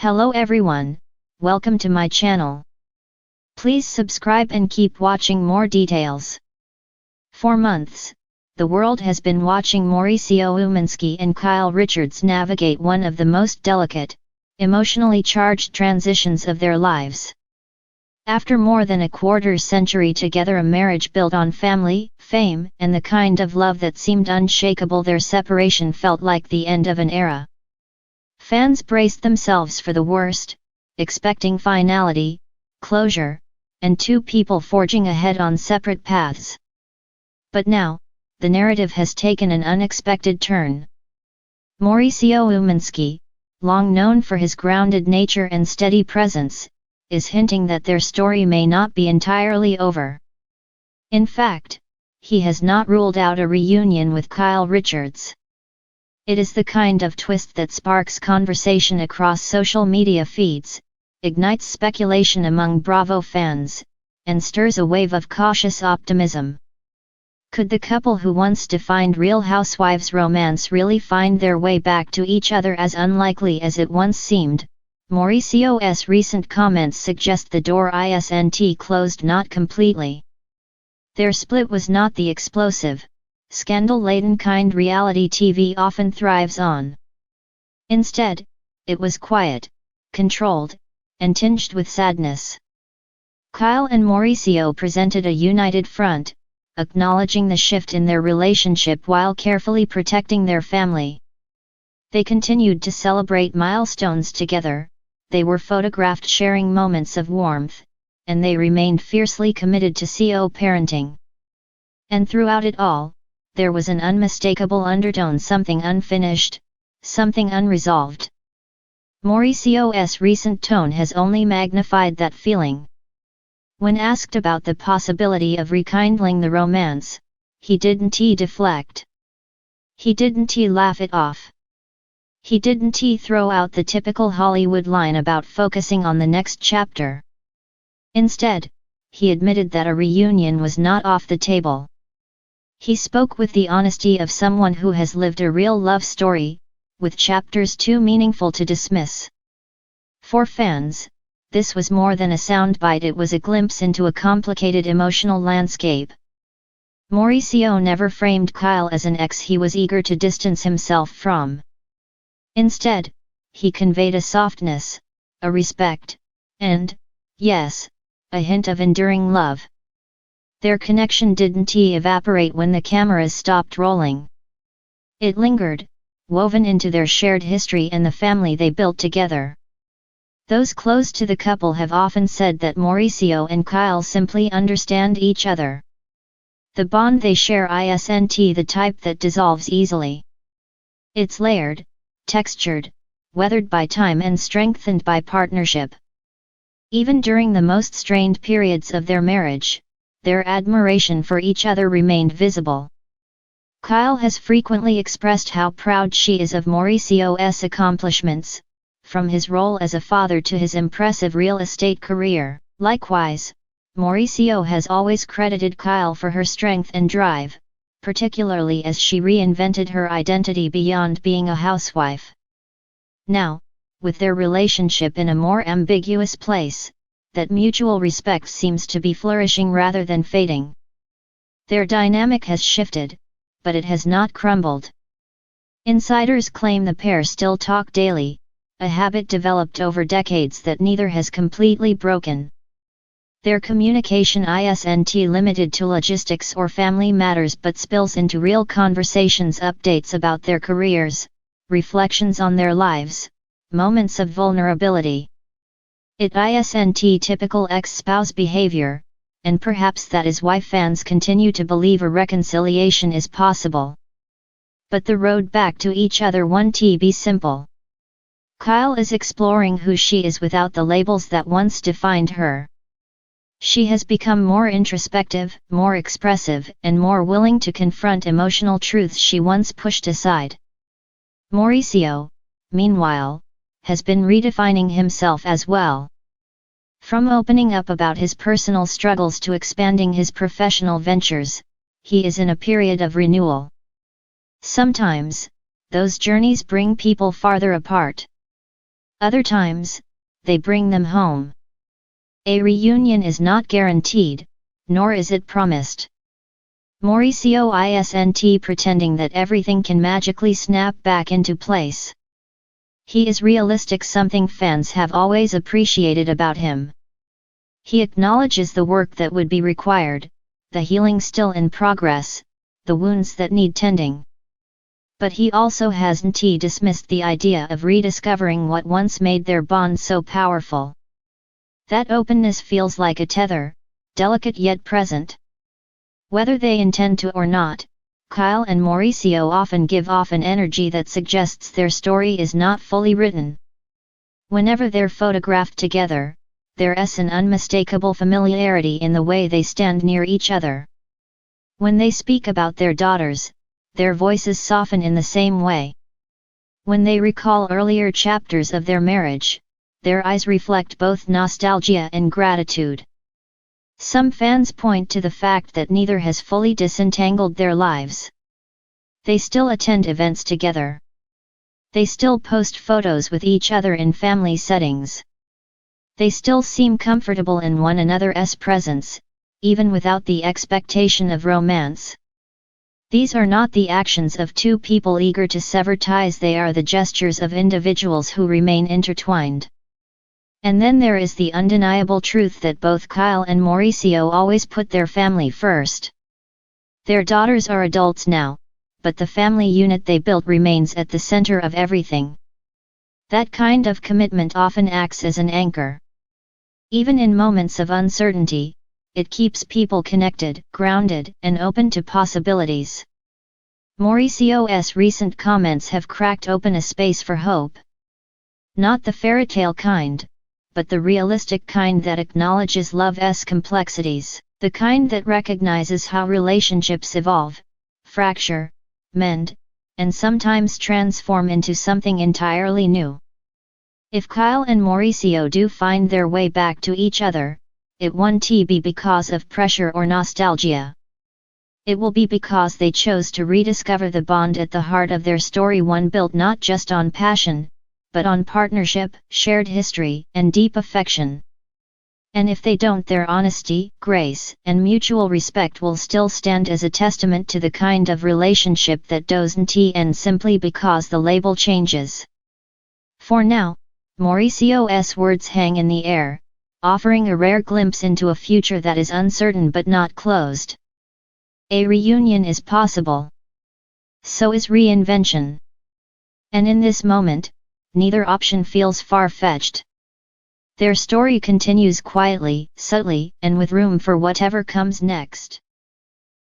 Hello everyone, welcome to my channel. Please subscribe and keep watching more details. For months, the world has been watching Mauricio Umansky and Kyle Richards navigate one of the most delicate, emotionally charged transitions of their lives. After more than a quarter century together, a marriage built on family, fame, and the kind of love that seemed unshakable, their separation felt like the end of an era. Fans braced themselves for the worst, expecting finality, closure, and two people forging ahead on separate paths. But now, the narrative has taken an unexpected turn. Mauricio Umansky, long known for his grounded nature and steady presence, is hinting that their story may not be entirely over. In fact, he has not ruled out a reunion with Kyle Richards. It is the kind of twist that sparks conversation across social media feeds, ignites speculation among Bravo fans, and stirs a wave of cautious optimism. Could the couple who once defined Real Housewives romance really find their way back to each other? As unlikely as it once seemed, Mauricio's recent comments suggest the door isn't closed, not completely. Their split was not the explosive, scandal-laden kind reality TV often thrives on. Instead, it was quiet, controlled, and tinged with sadness. Kyle and Mauricio presented a united front, acknowledging the shift in their relationship while carefully protecting their family. They continued to celebrate milestones together, they were photographed sharing moments of warmth, and they remained fiercely committed to co-parenting. And throughout it all, there was an unmistakable undertone, something unfinished, something unresolved. Mauricio's recent tone has only magnified that feeling. When asked about the possibility of rekindling the romance, he didn't deflect. He didn't laugh it off. He didn't throw out the typical Hollywood line about focusing on the next chapter. Instead, he admitted that a reunion was not off the table. He spoke with the honesty of someone who has lived a real love story, with chapters too meaningful to dismiss. For fans, this was more than a soundbite, it was a glimpse into a complicated emotional landscape. Mauricio never framed Kyle as an ex he was eager to distance himself from. Instead, he conveyed a softness, a respect, and, yes, a hint of enduring love. Their connection didn't evaporate when the cameras stopped rolling. It lingered, woven into their shared history and the family they built together. Those close to the couple have often said that Mauricio and Kyle simply understand each other. The bond they share isn't the type that dissolves easily. It's layered, textured, weathered by time and strengthened by partnership. Even during the most strained periods of their marriage, their admiration for each other remained visible. Kyle has frequently expressed how proud she is of Mauricio's accomplishments, from his role as a father to his impressive real estate career. Likewise, Mauricio has always credited Kyle for her strength and drive, particularly as she reinvented her identity beyond being a housewife. Now, with their relationship in a more ambiguous place, that mutual respect seems to be flourishing rather than fading. Their dynamic has shifted, but it has not crumbled. Insiders claim the pair still talk daily, a habit developed over decades that neither has completely broken. Their communication isn't limited to logistics or family matters but spills into real conversations, updates about their careers, reflections on their lives, moments of vulnerability. It isn't typical ex-spouse behavior, and perhaps that is why fans continue to believe a reconciliation is possible. But the road back to each other won't be simple. Kyle is exploring who she is without the labels that once defined her. She has become more introspective, more expressive, and more willing to confront emotional truths she once pushed aside. Mauricio, meanwhile, has been redefining himself as well. From opening up about his personal struggles to expanding his professional ventures, he is in a period of renewal. Sometimes, those journeys bring people farther apart. Other times, they bring them home. A reunion is not guaranteed, nor is it promised. Mauricio isn't pretending that everything can magically snap back into place. He is realistic, something fans have always appreciated about him. He acknowledges the work that would be required, the healing still in progress, the wounds that need tending. But he also hasn't dismissed the idea of rediscovering what once made their bond so powerful. That openness feels like a tether, delicate yet present. Whether they intend to or not, Kyle and Mauricio often give off an energy that suggests their story is not fully written. Whenever they're photographed together, there's an unmistakable familiarity in the way they stand near each other. When they speak about their daughters, their voices soften in the same way. When they recall earlier chapters of their marriage, their eyes reflect both nostalgia and gratitude. Some fans point to the fact that neither has fully disentangled their lives. They still attend events together. They still post photos with each other in family settings. They still seem comfortable in one another's presence, even without the expectation of romance. These are not the actions of two people eager to sever ties, they are the gestures of individuals who remain intertwined. And then there is the undeniable truth that both Kyle and Mauricio always put their family first. Their daughters are adults now, but the family unit they built remains at the center of everything. That kind of commitment often acts as an anchor. Even in moments of uncertainty, it keeps people connected, grounded, and open to possibilities. Mauricio's recent comments have cracked open a space for hope. Not the fairytale kind, but the realistic kind that acknowledges love's complexities, the kind that recognizes how relationships evolve, fracture, mend, and sometimes transform into something entirely new. If Kyle and Mauricio do find their way back to each other, it won't be because of pressure or nostalgia. It will be because they chose to rediscover the bond at the heart of their story, one built not just on passion, but on partnership, shared history, and deep affection. And if they don't, their honesty, grace, and mutual respect will still stand as a testament to the kind of relationship that doesn't end simply because the label changes. For now, Mauricio's words hang in the air, offering a rare glimpse into a future that is uncertain but not closed. A reunion is possible. So is reinvention. And in this moment, neither option feels far-fetched. Their story continues quietly, subtly, and with room for whatever comes next.